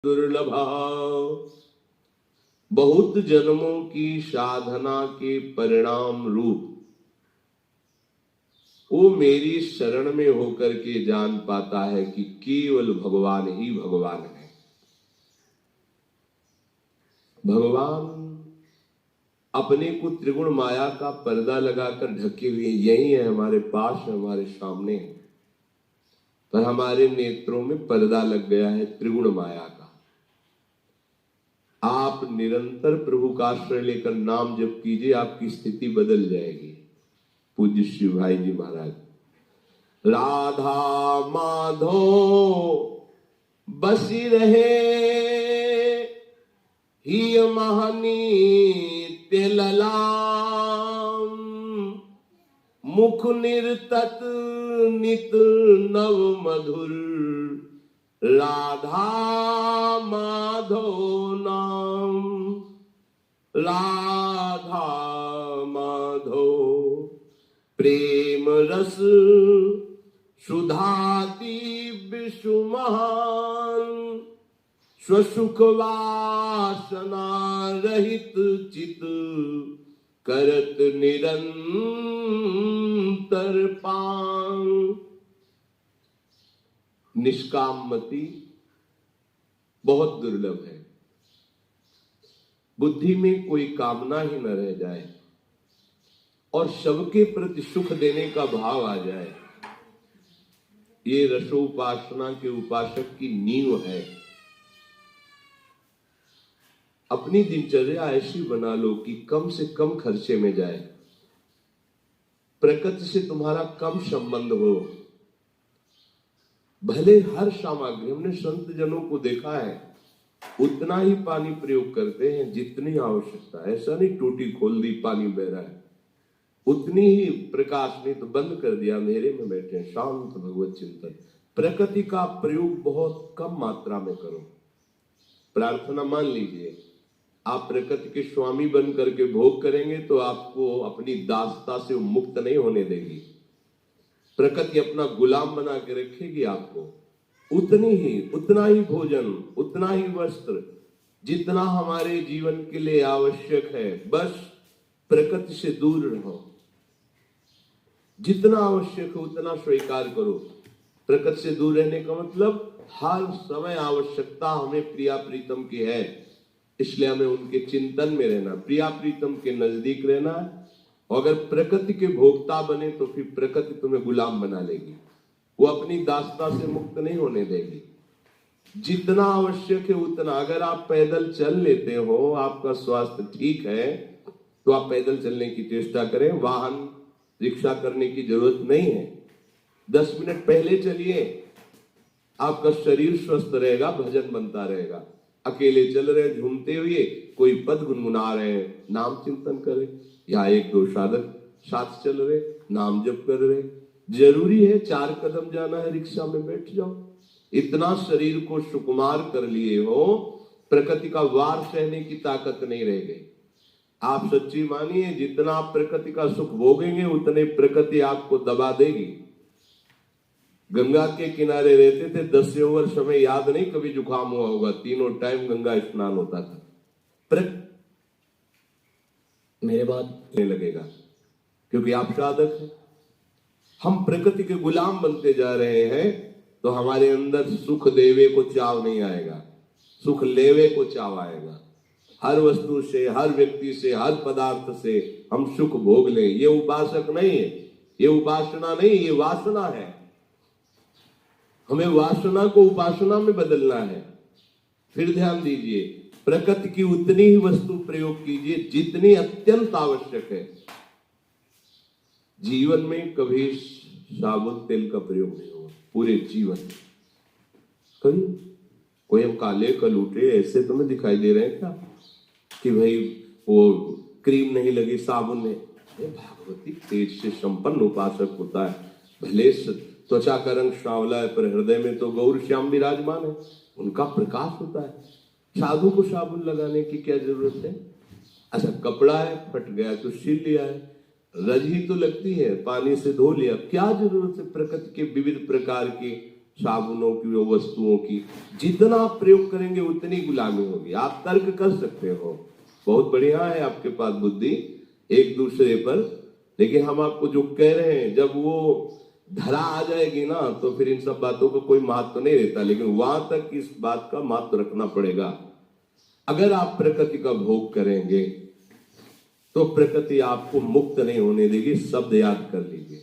दुर्लभा। बहुत जन्मों की साधना के परिणाम रूप वो मेरी शरण में होकर के जान पाता है कि केवल भगवान ही भगवान है। भगवान अपने को त्रिगुण माया का पर्दा लगाकर ढके हुए यही है, हमारे पास है, हमारे सामने है, पर हमारे नेत्रों में पर्दा लग गया है त्रिगुण माया का। आप निरंतर प्रभु का आश्रय लेकर नाम जप कीजिए, आपकी स्थिति बदल जाएगी। पूज्य श्री भाई जी महाराज, राधा माधो बसी रहे ही महानीत्य ललाम, मुख निर्तत नित नव मधुर, राधा माधो नाम, राधा माधो प्रेम रस सुधाति विश्व महान, स्वसुख वासना रहित चित करत निरंतर पान। निष्कामति बहुत दुर्लभ है। बुद्धि में कोई कामना ही न रह जाए और सबके प्रति सुख देने का भाव आ जाए, ये रसोपासना के उपासक की नींव है। अपनी दिनचर्या ऐसी बना लो कि कम से कम खर्चे में जाए, प्रकृति से तुम्हारा कम संबंध हो। भले हर सामग्री, हमने संत जनों को देखा है उतना ही पानी प्रयोग करते हैं जितनी आवश्यकता है। ऐसा नहीं टूटी खोल दी पानी बह रहा है, उतनी ही प्रकाश नहीं तो बंद कर दिया, अंधेरे में बैठे शांत भगवत चिंतन। प्रकृति का प्रयोग बहुत कम मात्रा में करो। प्रार्थना मान लीजिए, आप प्रकृति के स्वामी बन करके भोग करेंगे तो आपको अपनी दासता से मुक्त नहीं होने देगी। प्रकृति अपना गुलाम बना के रखेगी आपको। उतना ही भोजन, उतना ही वस्त्र जितना हमारे जीवन के लिए आवश्यक है, बस प्रकृति से दूर रहो। जितना आवश्यक है उतना स्वीकार करो। प्रकृति से दूर रहने का मतलब हर समय आवश्यकता हमें प्रिया प्रीतम की है, इसलिए हमें उनके चिंतन में रहना, प्रिया प्रीतम के नजदीक रहना। अगर प्रकृति के भोक्ता बने तो फिर प्रकृति तुम्हें गुलाम बना लेगी, वो अपनी दासता से मुक्त नहीं होने देगी। जितना आवश्यक है उतना। अगर आप पैदल चल लेते हो, आपका स्वास्थ्य ठीक है, तो आप पैदल चलने की चेष्टा करें। वाहन रिक्शा करने की जरूरत नहीं है। 10 मिनट पहले चलिए, आपका शरीर स्वस्थ रहेगा, भजन बनता रहेगा। अकेले चल रहे झूमते हुए कोई पद गुनगुना रहे हैं, नाम चिंतन करें, या 1-2 साधक साथ चल रहे नाम जप कर रहे। जरूरी है 4 कदम जाना है, रिक्शा में बैठ जाओ। इतना शरीर को सुकुमार कर लिए हो, प्रकृति का वार सहने की ताकत नहीं रह गई। आप सच्ची मानिए, जितना आप प्रकृति का सुख भोगेंगे उतने प्रकृति आपको दबा देगी। गंगा के किनारे रहते थे, 10 वर्ष हमें याद नहीं कभी जुकाम हुआ होगा, तीनों टाइम गंगा स्नान होता था। मेरे बात नहीं लगेगा क्योंकि आप साधक हैं। हम प्रकृति के गुलाम बनते जा रहे हैं तो हमारे अंदर सुख देवे को चाव नहीं आएगा, सुख लेवे को चाव आएगा। हर वस्तु से, हर व्यक्ति से, हर पदार्थ से हम सुख भोग लें। ये उपासक नहीं है, ये उपासना नहीं, ये वासना है। हमें वासना को उपासना में बदलना है। फिर ध्यान दीजिए, प्रकृति की उतनी ही वस्तु प्रयोग कीजिए जितनी अत्यंत आवश्यक है। जीवन में कभी साबुन तेल का प्रयोग नहीं होगा, पूरे जीवन में कभी। कोई हम काले कलूटे ऐसे तुम्हें दिखाई दे रहे हैं क्या कि भाई वो क्रीम नहीं लगी, साबुन नहीं? भागवती तेज से संपन्न उपासक होता है। भले त्वचा का रंग सांवला है पर हृदय में तो गौर श्याम विराजमान है, उनका प्रकाश होता है। साधु को साबुन लगाने की क्या जरूरत है? अच्छा, कपड़ा है फट गया तो सिल लिया है, रज ही तो लगती है, पानी से धो लिया, क्या जरूरत है प्रकृति के विविध प्रकार की साबुनों की, वो वस्तुओं की, जितना आप प्रयोग करेंगे उतनी गुलामी होगी। आप तर्क कर सकते हो, बहुत बढ़िया है आपके पास बुद्धि एक दूसरे पर, लेकिन हम आपको जो कह रहे हैं जब वो धरा आ जाएगी ना तो फिर इन सब बातों को कोई महत्व तो नहीं रहता, लेकिन वहां तक इस बात का महत्व रखना पड़ेगा। अगर आप प्रकृति का भोग करेंगे तो प्रकृति आपको मुक्त नहीं होने देगी, शब्द याद कर लीजिए।